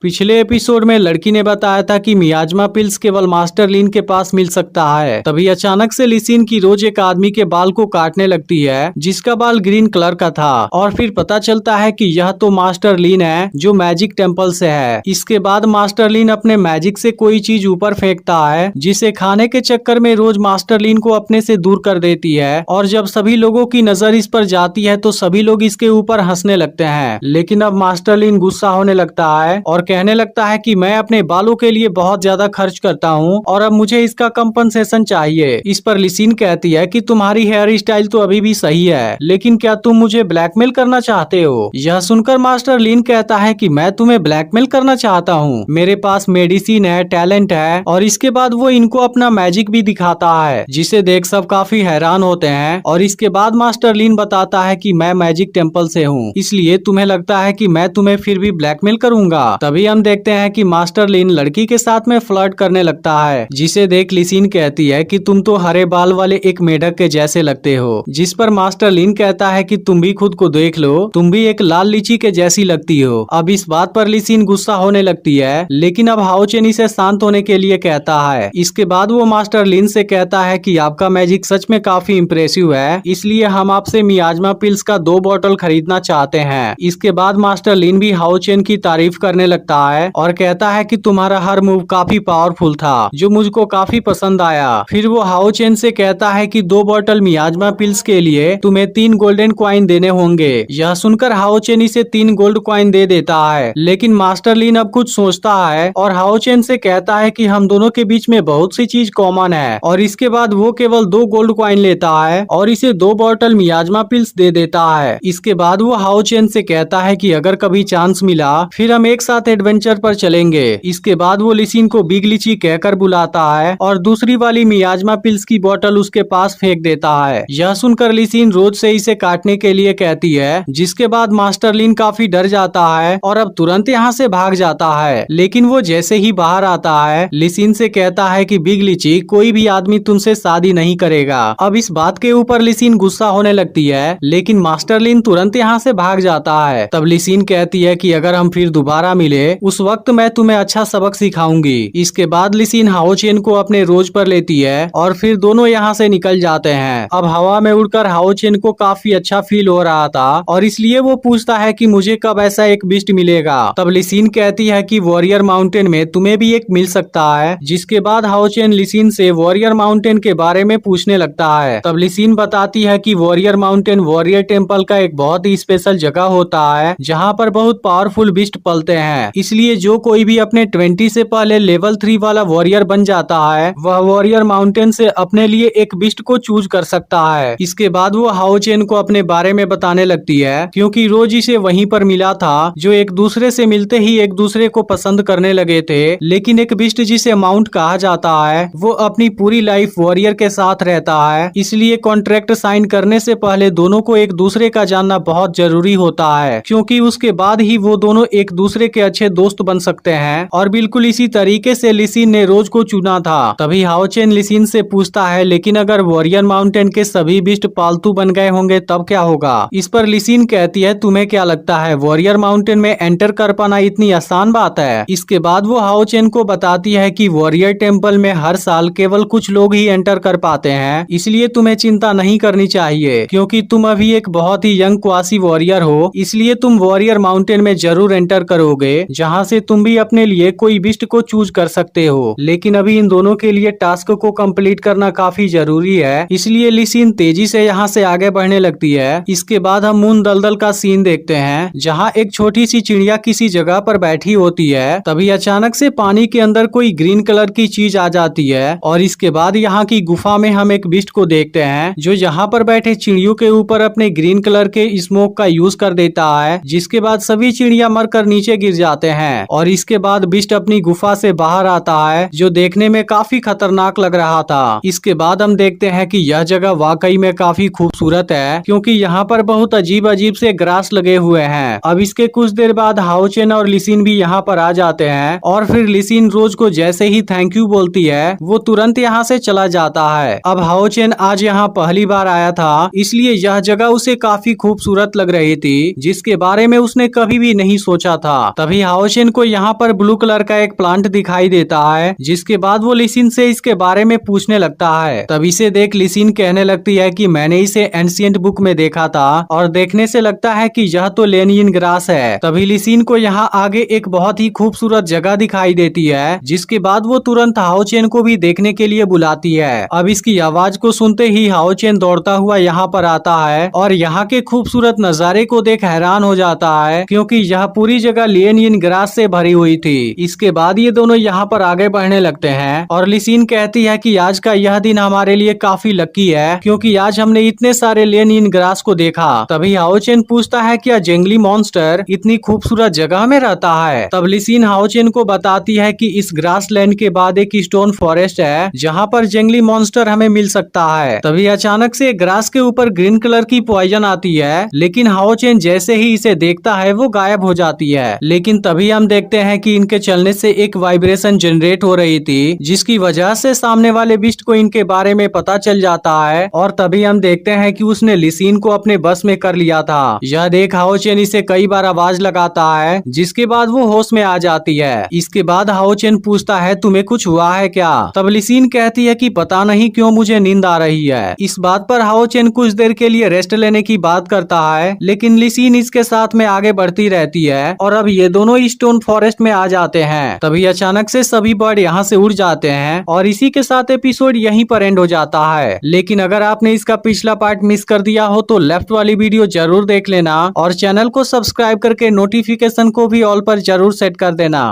पिछले एपिसोड में लड़की ने बताया था कि मियाजमा पिल्स केवल मास्टर लीन के पास मिल सकता है। तभी अचानक से लिसिन की रोज एक आदमी के बाल को काटने लगती है जिसका बाल ग्रीन कलर का था और फिर पता चलता है कि यह तो मास्टर लीन है जो मैजिक टेम्पल से है। इसके बाद मास्टर लीन अपने मैजिक से कोई चीज ऊपर फेंकता है जिसे खाने के चक्कर में रोज मास्टर लीन को अपने से दूर कर देती है और जब सभी लोगों की नजर इस पर जाती है तो सभी लोग इसके ऊपर हंसने लगते हैं। लेकिन अब मास्टर लीन गुस्सा होने लगता है और कहने लगता है कि मैं अपने बालों के लिए बहुत ज्यादा खर्च करता हूँ और अब मुझे इसका कंपनसेशन चाहिए। इस पर लिसिन कहती है कि तुम्हारी हेयर स्टाइल तो अभी भी सही है, लेकिन क्या तुम मुझे ब्लैकमेल करना चाहते हो? यह सुनकर मास्टर लीन कहता है कि मैं तुम्हें ब्लैकमेल करना चाहता हूँ? मेरे पास मेडिसिन है, टैलेंट है और इसके बाद वो इनको अपना मैजिक भी दिखाता है जिसे देख सब काफी हैरान होते हैं। और इसके बाद मास्टर लीन बताता है कि मैं मैजिक टेम्पल से हूँ, इसलिए तुम्हें लगता है कि मैं तुम्हें फिर भी ब्लैकमेल करूंगा। तभी हम देखते हैं कि मास्टर लीन लड़की के साथ में फ्लर्ट करने लगता है जिसे देख लिसिन कहती है कि तुम तो हरे बाल वाले एक मेढक के जैसे लगते हो। जिस पर मास्टर लीन कहता है कि तुम भी खुद को देख लो, तुम भी एक लाल लीची के जैसी लगती हो। अब इस बात पर लिसिन गुस्सा होने लगती है, लेकिन अब हाओचेन इसे शांत होने के लिए कहता है। इसके बाद वो मास्टर लीन से कहता है कि आपका मैजिक सच में काफी इम्प्रेसिव है, इसलिए हम आपसे मियाजमा पिल्स का 2 बॉटल खरीदना चाहते हैं। इसके बाद मास्टर लीन भी हाओचेन की तारीफ करने लगता है और कहता है कि तुम्हारा हर मूव काफी पावरफुल था जो मुझको काफी पसंद आया। फिर वो हाओचेन से कहता है कि 2 बॉटल मियाजमा पिल्स के लिए तुम्हें 3 गोल्डन कॉइन देने होंगे। यह सुनकर हाओचेन इसे 3 गोल्ड कॉइन दे देता है, लेकिन मास्टर लीन अब कुछ सोचता है और हाओचेन से कहता है कि हम दोनों के बीच में बहुत सी चीज कॉमन है। और इसके बाद वो केवल 2 गोल्ड कॉइन लेता है और इसे 2 बॉटल मियाजमा पिल्स दे देता है। इसके बाद वो हाओचेन से कहता है कि अगर कभी चांस मिला फिर हम एक साथ एडवेंचर पर चलेंगे। इसके बाद वो लिसिन को बिग लीची कहकर बुलाता है और दूसरी वाली मियाजमा पिल्स की बोतल उसके पास फेंक देता है। यह सुनकर लिसिन रोज से इसे काटने के लिए कहती है, जिसके बाद मास्टर लीन काफी डर जाता है और अब तुरंत यहाँ से भाग जाता है। लेकिन वो जैसे ही बाहर आता है लिसिन से कहता है कि बिग लीची कोई भी आदमी तुमसे शादी नहीं करेगा। अब इस बात के ऊपर लिसिन गुस्सा होने लगती है, लेकिन मास्टर लीन तुरंत यहाँ से भाग जाता है। तब लिसिन कहती है कि अगर हम फिर दोबारा मिले उस वक्त मैं तुम्हें अच्छा सबक सिखाऊंगी। इसके बाद लिसिन हाओचेन को अपने रोज पर लेती है और फिर दोनों यहाँ से निकल जाते हैं। अब हवा में उड़कर हाओचेन को काफी अच्छा फील हो रहा था और इसलिए वो पूछता है कि मुझे कब ऐसा एक बिस्ट मिलेगा। तब लिसिन कहती है कि वॉरियर माउंटेन में तुम्हें भी एक मिल सकता है। जिसके बाद हाओचेन लिसिन से वॉरियर माउंटेन के बारे में पूछने लगता है। तब लिसिन बताती है कि वॉरियर माउंटेन वॉरियर टेम्पल का एक बहुत ही स्पेशल जगह होता है जहाँ पर बहुत पावरफुल बिस्ट पलते हैं, इसलिए जो कोई भी अपने 20 से पहले लेवल 3 वाला वॉरियर बन जाता है वह वॉरियर माउंटेन से अपने लिए एक बिस्ट को चूज कर सकता है। इसके बाद वो हाओचेन को अपने बारे में बताने लगती है, क्योंकि रोज इसे वहीं पर मिला था जो एक दूसरे से मिलते ही एक दूसरे को पसंद करने लगे थे। लेकिन एक बिस्ट जिसे माउंट कहा जाता है वो अपनी पूरी लाइफ वॉरियर के साथ रहता है, इसलिए कॉन्ट्रैक्ट साइन करने से पहले दोनों को एक दूसरे का जानना बहुत जरूरी होता है, क्योंकि उसके बाद ही वो दोनों एक दूसरे के अच्छे दोस्त बन सकते हैं। और बिल्कुल इसी तरीके से लिसिन ने रोज को चुना था। तभी हाओचेन लिसिन से पूछता है, लेकिन अगर वॉरियर माउंटेन के सभी बिस्ट पालतू बन गए होंगे तब क्या होगा? इस पर लिसिन कहती है, तुम्हें क्या लगता है वॉरियर माउंटेन में एंटर कर पाना इतनी आसान बात है? इसके बाद वो हाओचेन को बताती है कि वॉरियर टेम्पल में हर साल केवल कुछ लोग ही एंटर कर पाते हैं, इसलिए तुम्हें चिंता नहीं करनी चाहिए, क्योंकि तुम अभी एक बहुत ही यंग क्वासी वॉरियर हो, इसलिए तुम वॉरियर माउंटेन में जरूर एंटर करोगे जहाँ से तुम भी अपने लिए कोई बिस्ट को चूज कर सकते हो। लेकिन अभी इन दोनों के लिए टास्क को कंप्लीट करना काफी जरूरी है, इसलिए लिसिन तेजी से यहाँ से आगे बढ़ने लगती है। इसके बाद हम मून दलदल का सीन देखते हैं जहाँ एक छोटी सी चिड़िया किसी जगह पर बैठी होती है। तभी अचानक से पानी के अंदर कोई ग्रीन कलर की चीज आ जाती है और इसके बाद यहाँ की गुफा में हम एक बिस्ट को देखते हैं जो यहाँ पर बैठे चिड़ियों के ऊपर अपने ग्रीन कलर के स्मोक का यूज कर देता है, जिसके बाद सभी चिड़िया मरकर नीचे गिर जाते हैं। और इसके बाद बिस्ट अपनी गुफा से बाहर आता है जो देखने में काफी खतरनाक लग रहा था। इसके बाद हम देखते हैं कि यह जगह वाकई में काफी खूबसूरत है, क्योंकि यहाँ पर बहुत अजीब अजीब से ग्रास लगे हुए हैं। अब इसके कुछ देर बाद हाओचेन और लिसिन भी यहाँ पर आ जाते हैं और फिर लिसिन रोज को जैसे ही थैंक यू बोलती है वो तुरंत यहाँ से चला जाता है। अब हाओचेन आज यहाँ पहली बार आया था, इसलिए यह जगह उसे काफी खूबसूरत लग रही थी जिसके बारे में उसने कभी भी नहीं सोचा था। तभी हाओचेन को यहाँ पर ब्लू कलर का एक प्लांट दिखाई देता है, जिसके बाद वो लिसिन से इसके बारे में पूछने लगता है। तब इसे देख लिसिन कहने लगती है कि मैंने इसे एंशिएंट बुक में देखा था और देखने से लगता है कि यह तो लेनियन ग्रास है। तभी लिसिन को यहाँ आगे एक बहुत ही खूबसूरत जगह दिखाई देती है, जिसके बाद वो तुरंत हाओचेन को भी देखने के लिए बुलाती है। अब इसकी आवाज को सुनते ही हाओचेन दौड़ता हुआ यहाँ पर आता है और यहाँ के खूबसूरत नजारे को देख हैरान हो जाता है, क्योंकि यह पूरी जगह लेनियन ग्रास से भरी हुई थी। इसके बाद ये दोनों यहाँ पर आगे बढ़ने लगते हैं और लिसिन कहती है कि आज का यह दिन हमारे लिए काफी लकी है, क्योंकि आज हमने इतने सारे लेनियन ग्रास को देखा। तभी हाओचेन पूछता है क्या जंगली मॉन्स्टर इतनी खूबसूरत जगह में रहता है। तब लिसिन हाओचेन को बताती है कि इस ग्रास लैंड के बाद एक स्टोन फॉरेस्ट है, जहाँ पर जंगली मॉन्स्टर हमें मिल सकता है। तभी अचानक से ग्रास के ऊपर ग्रीन कलर की पॉइजन आती है, लेकिन हाओचेन जैसे ही इसे देखता है वो गायब हो जाती है। लेकिन तभी हम देखते हैं कि इनके चलने से एक वाइब्रेशन जनरेट हो रही थी, जिसकी वजह से सामने वाले बिस्ट को इनके बारे में पता चल जाता है और तभी हम देखते हैं कि उसने लिसिन को अपने बस में कर लिया था। यह देख हाओचेन इसे कई बार आवाज लगाता है, जिसके बाद वो होश में आ जाती है। इसके बाद हाओचेन पूछता है तुम्हें कुछ हुआ है क्या। तब लिसिन कहती है कि पता नहीं क्यों मुझे नींद आ रही है। इस बात पर हाओचेन कुछ देर के लिए रेस्ट लेने की बात करता है, लेकिन लिसिन इसके साथ में आगे बढ़ती रहती है और अब ये दोनों स्टोन फॉरेस्ट में आ जाते हैं। तभी अचानक से सभी बर्ड यहाँ से उड़ जाते हैं और इसी के साथ एपिसोड यहीं पर एंड हो जाता है। लेकिन अगर आपने इसका पिछला पार्ट मिस कर दिया हो तो लेफ्ट वाली वीडियो जरूर देख लेना और चैनल को सब्सक्राइब करके नोटिफिकेशन को भी ऑल पर जरूर सेट कर देना।